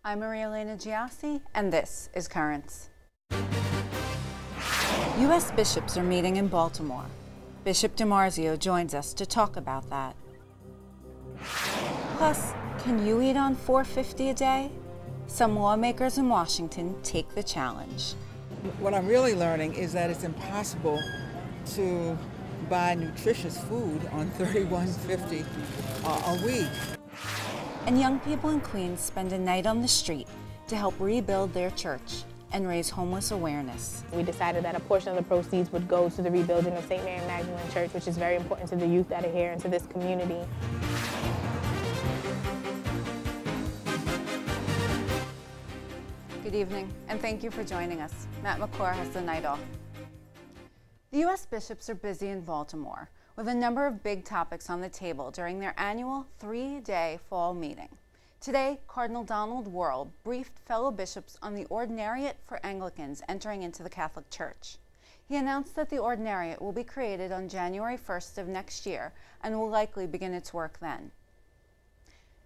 I'm Maria Elena Giassi, and this is Currents. U.S. bishops are meeting in Baltimore. Bishop DiMarzio joins us to talk about that. Plus, can you eat on $4.50 a day? Some lawmakers in Washington take the challenge. What I'm really learning is that it's impossible to buy nutritious food on $31.50 a week. And young people in Queens spend a night on the street to help rebuild their church and raise homeless awareness. We decided that a portion of the proceeds would go to the rebuilding of St. Mary Magdalene Church, which is very important to the youth that are here and to this community. Good evening, and thank you for joining us. Matt McClure has the night off. The U.S. bishops are busy in Baltimore with a number of big topics on the table during their annual 3-day fall meeting. Today, Cardinal Donald Wuerl briefed fellow bishops on the Ordinariate for Anglicans entering into the Catholic Church. He announced that the Ordinariate will be created on January 1st of next year and will likely begin its work then.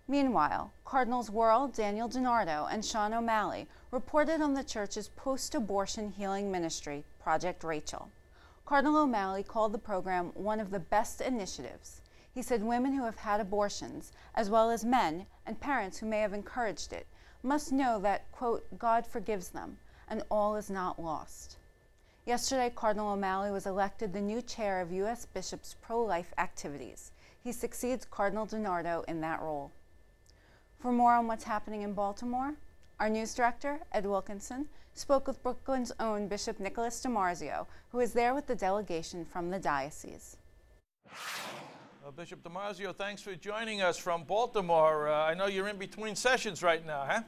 Meanwhile, Cardinals Wuerl, Daniel DiNardo, and Sean O'Malley reported on the Church's post-abortion healing ministry, Project Rachel. Cardinal O'Malley called the program one of the best initiatives. He said women who have had abortions, as well as men and parents who may have encouraged it, must know that, quote, God forgives them, and all is not lost. Yesterday, Cardinal O'Malley was elected the new chair of U.S. Bishops' pro-life activities. He succeeds Cardinal DiNardo in that role. For more on what's happening in Baltimore, our news director, Ed Wilkinson, spoke with Brooklyn's own Bishop Nicholas DiMarzio, who is there with the delegation from the diocese. Bishop DiMarzio, thanks for joining us from Baltimore. I know you're in between sessions right now, huh?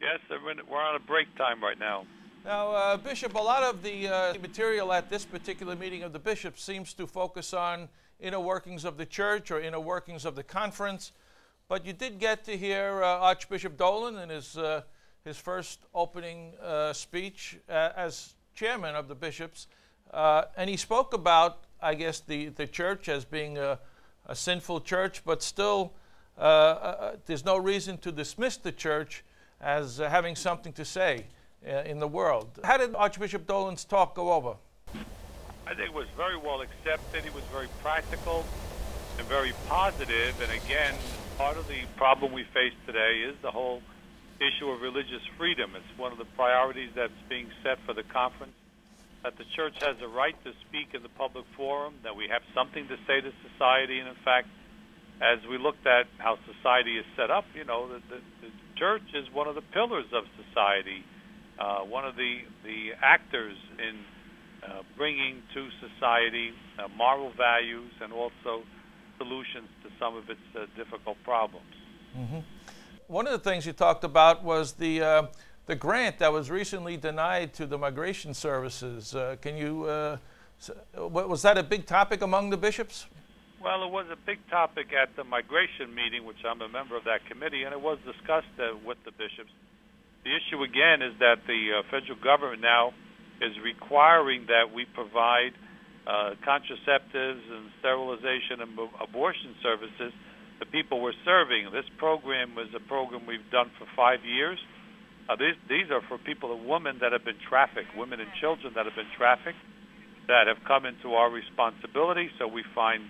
Yes, we're on a break time right now. Now, Bishop, a lot of the material at this particular meeting of the bishops seems to focus on inner workings of the church or inner workings of the conference, but you did get to hear Archbishop Dolan in his first opening speech as chairman of the bishops, and he spoke about, I guess, the church as being a sinful church, but still there's no reason to dismiss the church as having something to say in the world. How did Archbishop Dolan's talk go over? I think it was very well accepted. He was very practical and very positive, and again, part of the problem we face today is the whole issue of religious freedom. It's one of the priorities that's being set for the conference, that the church has a right to speak in the public forum, that we have something to say to society. And in fact, as we looked at how society is set up, you know, the church is one of the pillars of society, one of the actors in bringing to society moral values and also solutions to some of its difficult problems. Mm-hmm. One of the things you talked about was the grant that was recently denied to the migration services. Can you, was that a big topic among the bishops? Well, it was a big topic at the migration meeting, which I'm a member of that committee, and it was discussed with the bishops. The issue, again, is that the federal government now is requiring that we provide contraceptives and sterilization and abortion services to people we're serving. This program was a program we've done for 5 years. These are for people, women that have been trafficked, women and children that have been trafficked, that have come into our responsibility. So we find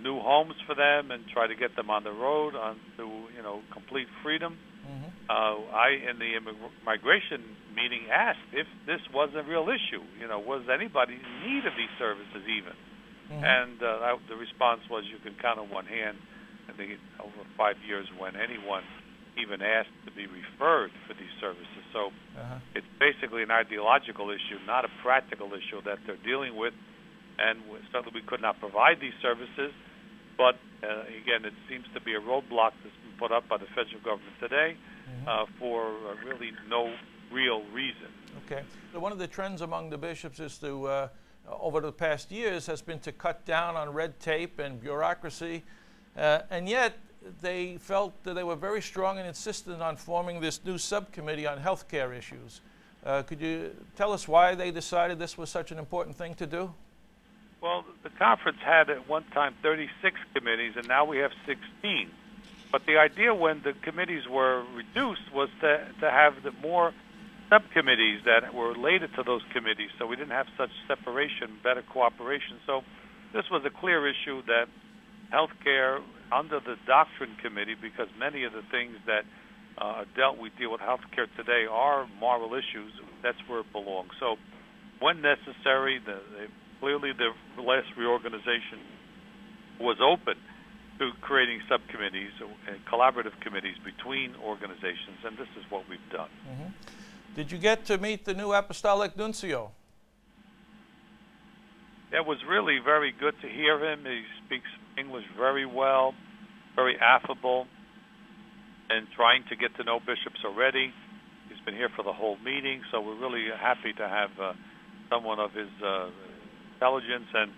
new homes for them and try to get them on the road onto, you know, complete freedom. Mm-hmm. I, in the migration meeting, asked if this was a real issue. You know, was anybody in need of these services even? Mm-hmm. And the response was, you can count on one hand, I think, over 5 years when anyone even asked to be referred for these services. So it's basically an ideological issue, not a practical issue that they're dealing with. And certainly we could not provide these services. But again, it seems to be a roadblock that's been put up by the federal government today for really no real reason. Okay. So one of the trends among the bishops is to, over the past years, has been to cut down on red tape and bureaucracy. And yet, they felt that they were very strong and insistent on forming this new subcommittee on health care issues. Could you tell us why they decided this was such an important thing to do? Well, the conference had at one time 36 committees, and now we have 16. But the idea when the committees were reduced was to have the more subcommittees that were related to those committees, so we didn't have such separation, better cooperation. So this was a clear issue that healthcare under the Doctrine Committee, because many of the things that we deal with healthcare today are moral issues, that's where it belongs. So when necessary, clearly the last reorganization was open to creating subcommittees and collaborative committees between organizations, and this is what we've done. Mm-hmm. Did you get to meet the new apostolic nuncio? It was really very good to hear him. He speaks English very well, very affable, and trying to get to know bishops already. He's been here for the whole meeting, so we're really happy to have someone of his intelligence and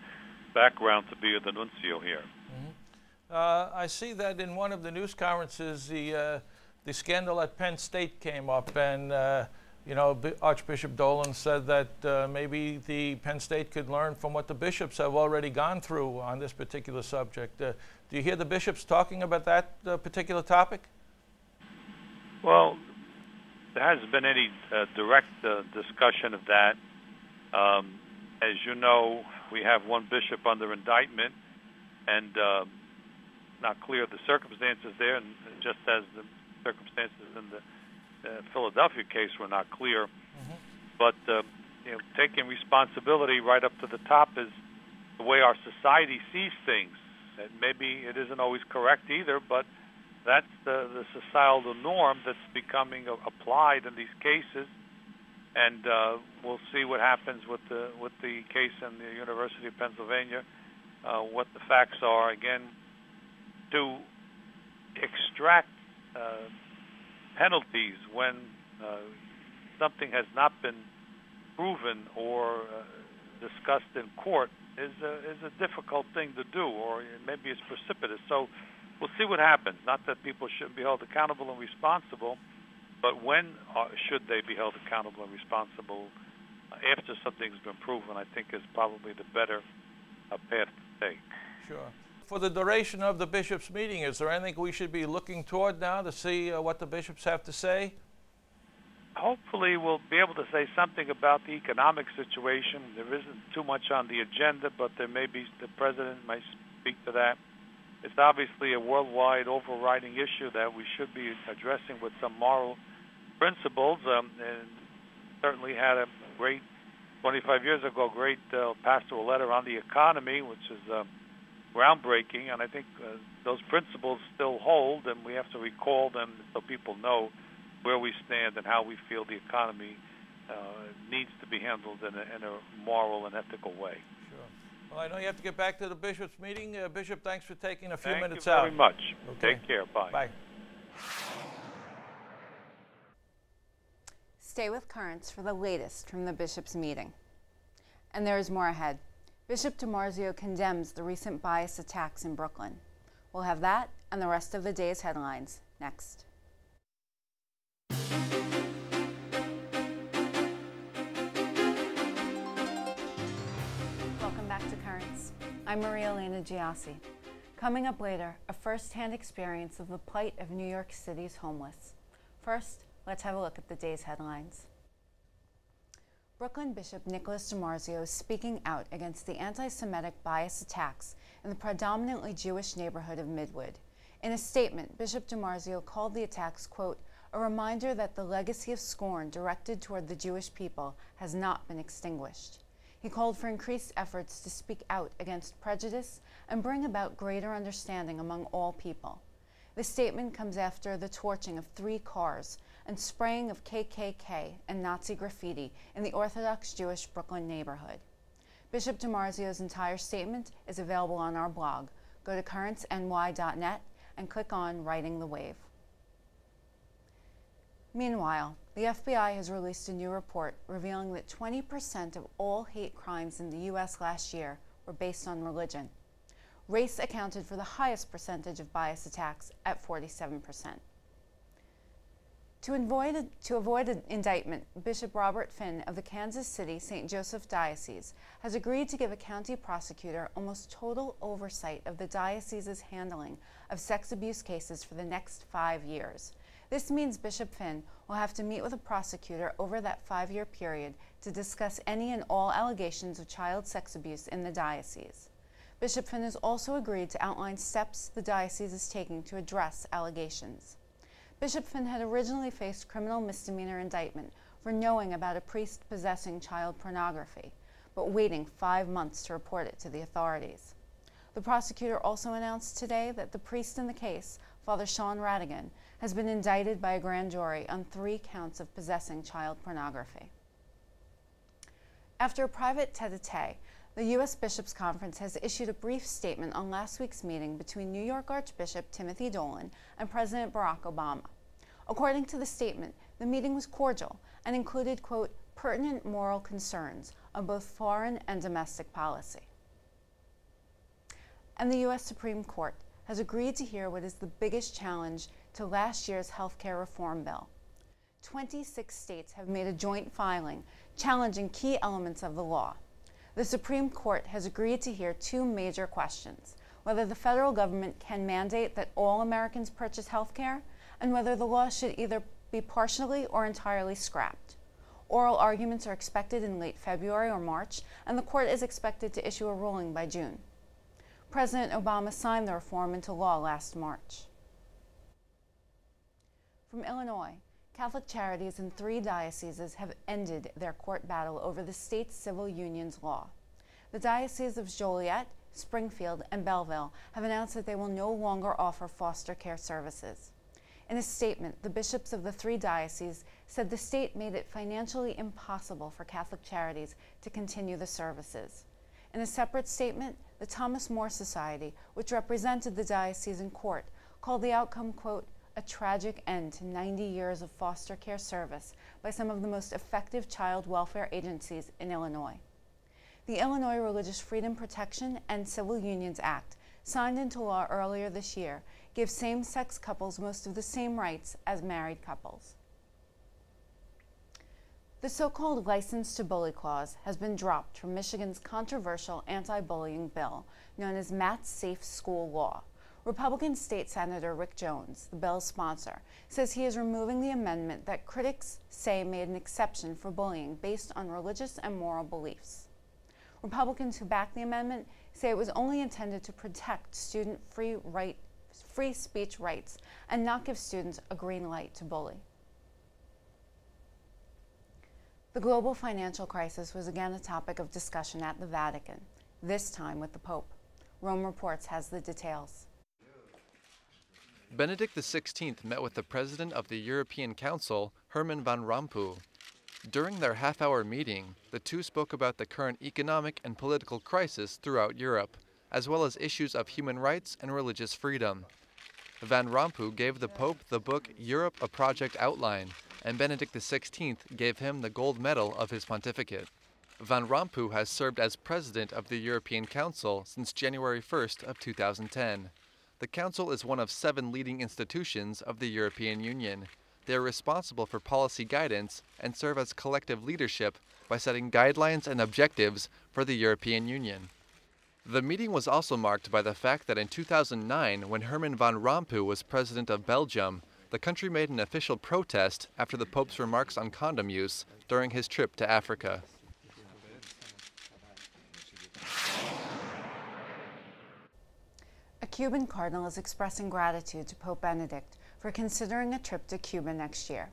background to be the nuncio here. Mm-hmm. I see that in one of the news conferences, the scandal at Penn State came up, and you know, Archbishop Dolan said that maybe the Penn State could learn from what the bishops have already gone through on this particular subject. Do you hear the bishops talking about that particular topic? Well, there hasn't been any direct discussion of that. As you know, we have one bishop under indictment, and not clear the circumstances there, and just as the circumstances in the Philadelphia case were not clear. Mm-hmm. But you know, taking responsibility right up to the top is the way our society sees things. And maybe it isn't always correct either, but that's the societal norm that's becoming applied in these cases. And we'll see what happens with the case in the University of Pennsylvania, what the facts are. Again, to extract penalties when something has not been proven or discussed in court is a difficult thing to do, or maybe it's precipitous. So we'll see what happens. Not that people shouldn't be held accountable and responsible, but when should they be held accountable and responsible after something's been proven, I think is probably the better path to take. Sure. For the duration of the bishops' meeting, is there anything we should be looking toward now to see what the bishops have to say? Hopefully we'll be able to say something about the economic situation. There isn't too much on the agenda, but there may be, the president might speak to that. It's obviously a worldwide overriding issue that we should be addressing with some moral principles, and certainly had a great, 25 years ago, great pastoral letter on the economy, which is groundbreaking, and I think those principles still hold, and we have to recall them so people know where we stand and how we feel the economy needs to be handled in a moral and ethical way. Sure. Well, I know you have to get back to the bishops' meeting. Bishop, thanks for taking a few minutes out. Thank you very much. Okay. Take care. Bye. Bye. Stay with Currents for the latest from the bishops' meeting. And there is more ahead. Bishop DiMarzio condemns the recent bias attacks in Brooklyn. We'll have that and the rest of the day's headlines next. Welcome back to Currents. I'm Maria Elena Giassi. Coming up later, a first-hand experience of the plight of New York City's homeless. First, let's have a look at the day's headlines. Brooklyn Bishop Nicholas DiMarzio is speaking out against the anti-Semitic bias attacks in the predominantly Jewish neighborhood of Midwood. In a statement, Bishop DiMarzio called the attacks, quote, a reminder that the legacy of scorn directed toward the Jewish people has not been extinguished. He called for increased efforts to speak out against prejudice and bring about greater understanding among all people. The statement comes after the torching of 3 cars and spraying of KKK and Nazi graffiti in the Orthodox Jewish Brooklyn neighborhood. Bishop DiMarzio's entire statement is available on our blog. Go to currentsny.net and click on Writing the Wave. Meanwhile, the FBI has released a new report revealing that 20% of all hate crimes in the U.S. last year were based on religion. Race accounted for the highest percentage of bias attacks at 47%. To avoid an indictment, Bishop Robert Finn of the Kansas City St. Joseph Diocese has agreed to give a county prosecutor almost total oversight of the diocese's handling of sex abuse cases for the next 5 years. This means Bishop Finn will have to meet with a prosecutor over that 5-year period to discuss any and all allegations of child sex abuse in the diocese. Bishop Finn has also agreed to outline steps the diocese is taking to address allegations. Bishop Finn had originally faced criminal misdemeanor indictment for knowing about a priest possessing child pornography, but waiting 5 months to report it to the authorities. The prosecutor also announced today that the priest in the case, Father Sean Radigan, has been indicted by a grand jury on 3 counts of possessing child pornography. After a private tete-a-tete, the U.S. Bishops' Conference has issued a brief statement on last week's meeting between New York Archbishop Timothy Dolan and President Barack Obama. According to the statement, the meeting was cordial and included, quote, pertinent moral concerns on both foreign and domestic policy. And the U.S. Supreme Court has agreed to hear what is the biggest challenge to last year's health care reform bill. 26 states have made a joint filing challenging key elements of the law. The Supreme Court has agreed to hear 2 major questions: whether the federal government can mandate that all Americans purchase health care, and whether the law should either be partially or entirely scrapped. Oral arguments are expected in late February or March, and the court is expected to issue a ruling by June. President Obama signed the reform into law last March. From Illinois, Catholic Charities in 3 dioceses have ended their court battle over the state's civil unions law. The dioceses of Joliet, Springfield, and Belleville have announced that they will no longer offer foster care services. In a statement, the bishops of the 3 dioceses said the state made it financially impossible for Catholic Charities to continue the services. In a separate statement, the Thomas More Society, which represented the diocese in court, called the outcome, quote, a tragic end to 90 years of foster care service by some of the most effective child welfare agencies in Illinois. The Illinois Religious Freedom Protection and Civil Unions Act, signed into law earlier this year, gives same-sex couples most of the same rights as married couples. The so-called License to Bully clause has been dropped from Michigan's controversial anti-bullying bill known as Matt's Safe School Law. Republican State Senator Rick Jones, the bill's sponsor, says he is removing the amendment that critics say made an exception for bullying based on religious and moral beliefs. Republicans who back the amendment say it was only intended to protect student free speech rights and not give students a green light to bully. The global financial crisis was again a topic of discussion at the Vatican, this time with the Pope. Rome Reports has the details. Benedict XVI met with the President of the European Council, Herman Van Rompuy. During their half-hour meeting, the two spoke about the current economic and political crisis throughout Europe, as well as issues of human rights and religious freedom. Van Rompuy gave the Pope the book Europe, a Project Outline, and Benedict XVI gave him the gold medal of his pontificate. Van Rompuy has served as President of the European Council since January 1st of 2010. The Council is one of 7 leading institutions of the European Union. They are responsible for policy guidance and serve as collective leadership by setting guidelines and objectives for the European Union. The meeting was also marked by the fact that in 2009, when Herman Van Rompuy was president of Belgium, the country made an official protest after the Pope's remarks on condom use during his trip to Africa. A Cuban cardinal is expressing gratitude to Pope Benedict for considering a trip to Cuba next year.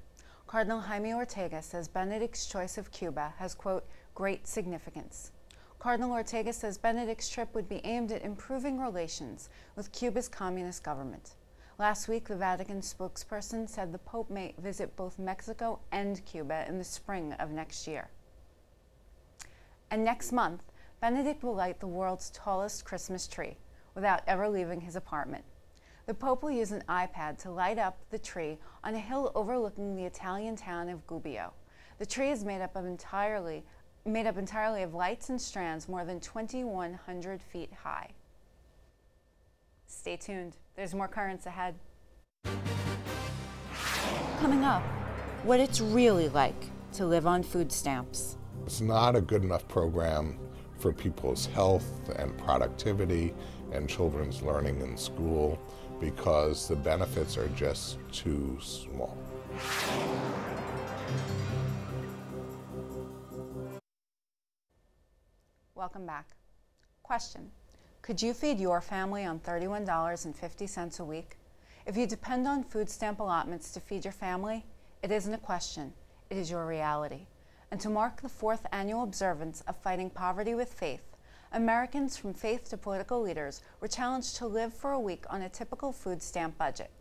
Cardinal Jaime Ortega says Benedict's choice of Cuba has, quote, great significance. Cardinal Ortega says Benedict's trip would be aimed at improving relations with Cuba's communist government. Last week, the Vatican spokesperson said the Pope may visit both Mexico and Cuba in the spring of next year. And next month, Benedict will light the world's tallest Christmas tree without ever leaving his apartment. The Pope will use an iPad to light up the tree on a hill overlooking the Italian town of Gubbio. The tree is made up entirely of lights and strands more than 2,100 feet high. Stay tuned. There's more currents ahead. Coming up, what it's really like to live on food stamps. It's not a good enough program for people's health and productivity and children's learning in school because the benefits are just too small. Welcome back. Question: could you feed your family on $31.50 a week? If you depend on food stamp allotments to feed your family, it isn't a question, it is your reality. And to mark the 4th annual observance of Fighting Poverty with Faith, Americans from faith to political leaders were challenged to live for a week on a typical food stamp budget.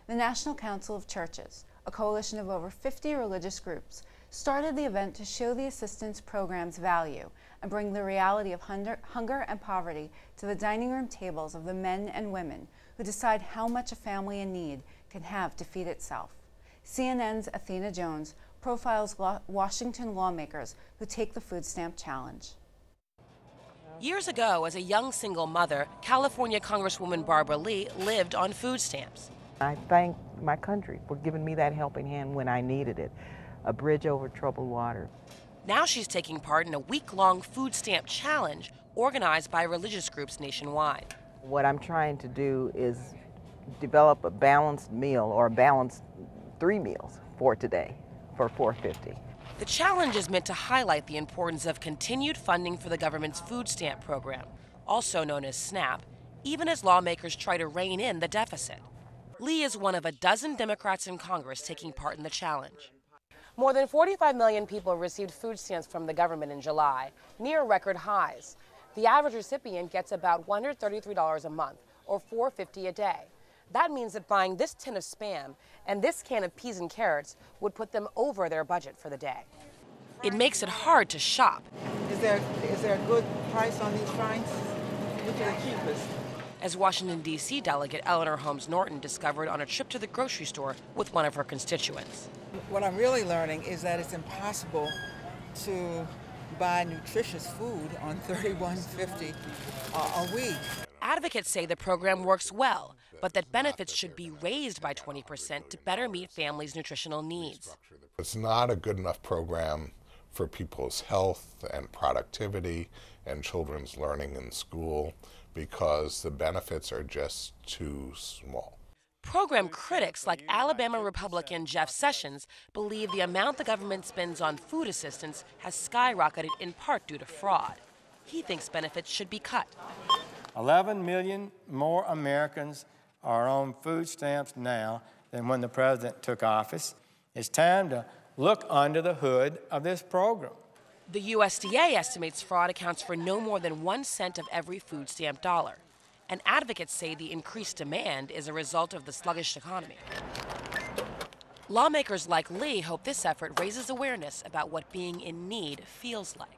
The National Council of Churches, a coalition of over 50 religious groups, started the event to show the assistance program's value and bring the reality of hunger and poverty to the dining room tables of the men and women who decide how much a family in need can have to feed itself. CNN's Athena Jones profiles Washington lawmakers who take the food stamp challenge. Years ago, as a young single mother, California Congresswoman Barbara Lee lived on food stamps. I thank my country for giving me that helping hand when I needed it, a bridge over troubled water. Now she's taking part in a week-long food stamp challenge organized by religious groups nationwide. What I'm trying to do is develop a balanced meal, or a balanced 3 meals for today, for $4.50. The challenge is meant to highlight the importance of continued funding for the government's food stamp program, also known as SNAP, even as lawmakers try to rein in the deficit. Lee is one of a dozen Democrats in Congress taking part in the challenge. More than 45 million people received food stamps from the government in July, near record highs. The average recipient gets about $133 a month, or $4.50 a day. That means that buying this tin of Spam and this can of peas and carrots would put them over their budget for the day. It makes it hard to shop. Is there a good price on these fries? Which are the cheapest? As Washington, D.C. delegate Eleanor Holmes Norton discovered on a trip to the grocery store with one of her constituents. What I'm really learning is that it's impossible to buy nutritious food on $31.50 a week. Advocates say the program works well, but that benefits should be raised by 20% to better meet families' nutritional needs. It's not a good enough program for people's health and productivity and children's learning in school because the benefits are just too small. Program critics like Alabama Republican Jeff Sessions believe the amount the government spends on food assistance has skyrocketed in part due to fraud. He thinks benefits should be cut. 11 million more Americans are on food stamps now than when the president took office. It's time to look under the hood of this program. The USDA estimates fraud accounts for no more than 1 cent of every food stamp dollar. And advocates say the increased demand is a result of the sluggish economy. Lawmakers like Lee hope this effort raises awareness about what being in need feels like.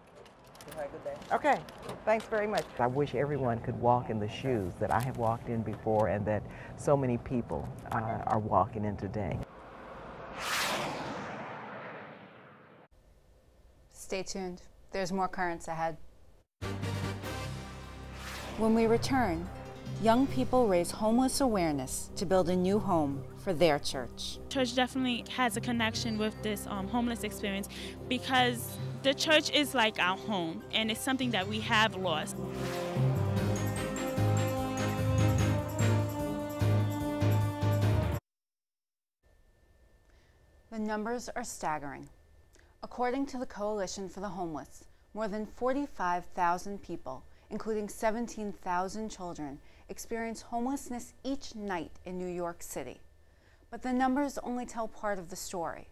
Okay, thanks very much. I wish everyone could walk in the shoes that I have walked in before and that so many people are walking in today. Stay tuned. There's more currents ahead. When we return, young people raise homeless awareness to build a new home for their church. Church definitely has a connection with this homeless experience because the church is like our home and it's something that we have lost. The numbers are staggering. According to the Coalition for the Homeless, more than 45,000 people, including 17,000 children, experience homelessness each night in New York City. But the numbers only tell part of the story.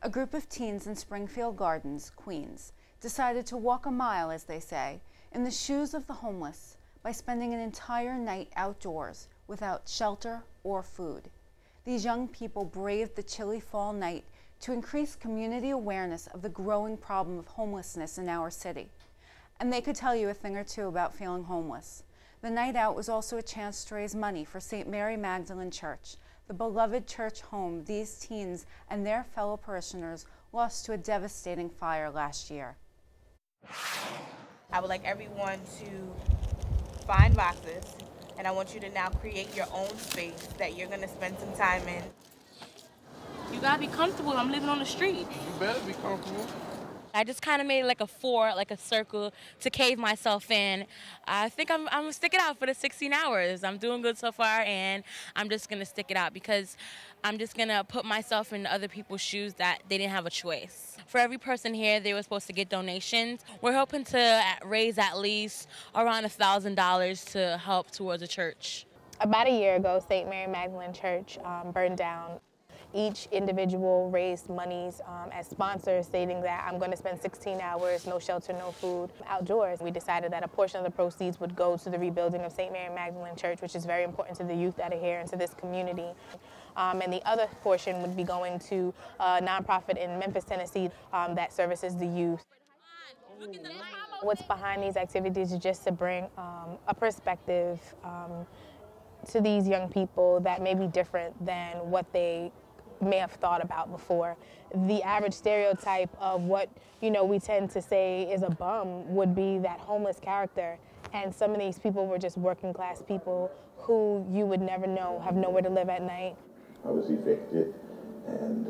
A group of teens in Springfield Gardens, Queens, decided to walk a mile, as they say, in the shoes of the homeless by spending an entire night outdoors without shelter or food. These young people braved the chilly fall night to increase community awareness of the growing problem of homelessness in our city. And they could tell you a thing or two about feeling homeless. The night out was also a chance to raise money for St. Mary Magdalene Church, the beloved church home these teens and their fellow parishioners lost to a devastating fire last year. I would like everyone to find boxes, and I want you to now create your own space that you're going to spend some time in. You gotta be comfortable. I'm living on the street. You better be comfortable. I just kind of made like a fort, like a circle to cave myself in. I think I'm gonna stick it out for the 16 hours. I'm doing good so far, and I'm just gonna stick it out because I'm just gonna put myself in other people's shoes that they didn't have a choice. For every person here, they were supposed to get donations. We're hoping to raise at least around $1,000 to help towards a church. About a year ago, St. Mary Magdalene Church burned down. Each individual raised monies as sponsors, stating that I'm going to spend 16 hours, no shelter, no food, outdoors. We decided that a portion of the proceeds would go to the rebuilding of St. Mary Magdalene Church, which is very important to the youth that are here and to this community. And the other portion would be going to a nonprofit in Memphis, Tennessee that services the youth. What's behind these activities is just to bring a perspective to these young people that may be different than what they may have thought about before. The average stereotype of what, we tend to say is a bum would be that homeless character. And some of these people were just working class people who you would never know have nowhere to live at night. I was evicted and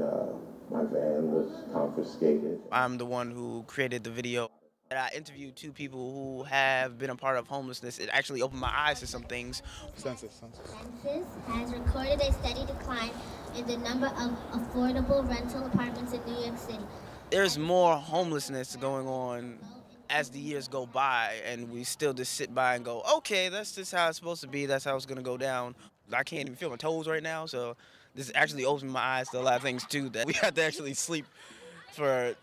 my van was confiscated. I'm the one who created the video. I interviewed two people who have been a part of homelessness. It actually opened my eyes to some things. Census has recorded a steady decline in the number of affordable rental apartments in New York City. There's more homelessness going on as the years go by, and we still just sit by and go, okay, that's just how it's supposed to be. That's how it's going to go down. I can't even feel my toes right now, so this actually opens my eyes to a lot of things, too, that we have to actually sleep for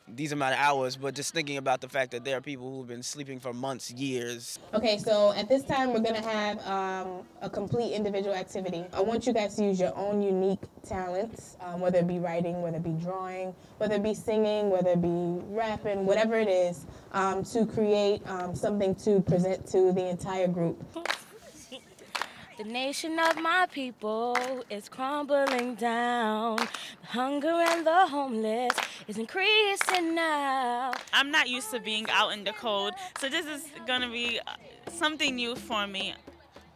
these amount of hours, but just thinking about the fact that there are people who've been sleeping for months, years. Okay, so at this time we're gonna have a complete individual activity. I want you guys to use your own unique talents, whether it be writing, whether it be drawing, whether it be singing, whether it be rapping, whatever it is, to create something to present to the entire group. The nation of my people is crumbling down. The hunger and the homeless is increasing now. I'm not used to being out in the cold, so this is gonna be something new for me.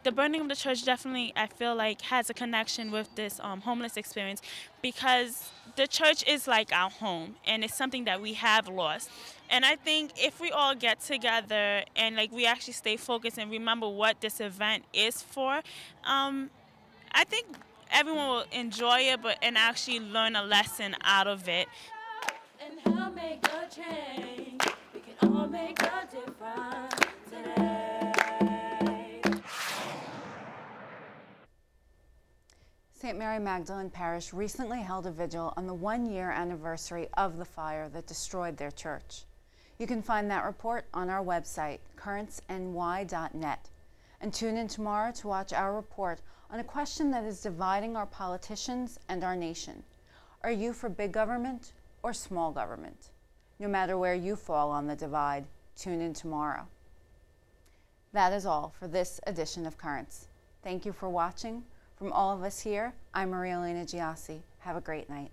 The burning of the church definitely, I feel like, has a connection with this homeless experience because the church is like our home, and it's something that we have lost. And I think if we all get together and we actually stay focused and remember what this event is for, I think everyone will enjoy it and actually learn a lesson out of it. And help make a change. We can all make a difference today. St. Mary Magdalene Parish recently held a vigil on the 1-year anniversary of the fire that destroyed their church. You can find that report on our website, currentsny.net. And tune in tomorrow to watch our report on a question that is dividing our politicians and our nation. Are you for big government or small government? No matter where you fall on the divide, tune in tomorrow. That is all for this edition of Currents. Thank you for watching. From all of us here, I'm Maria Elena Giassi. Have a great night.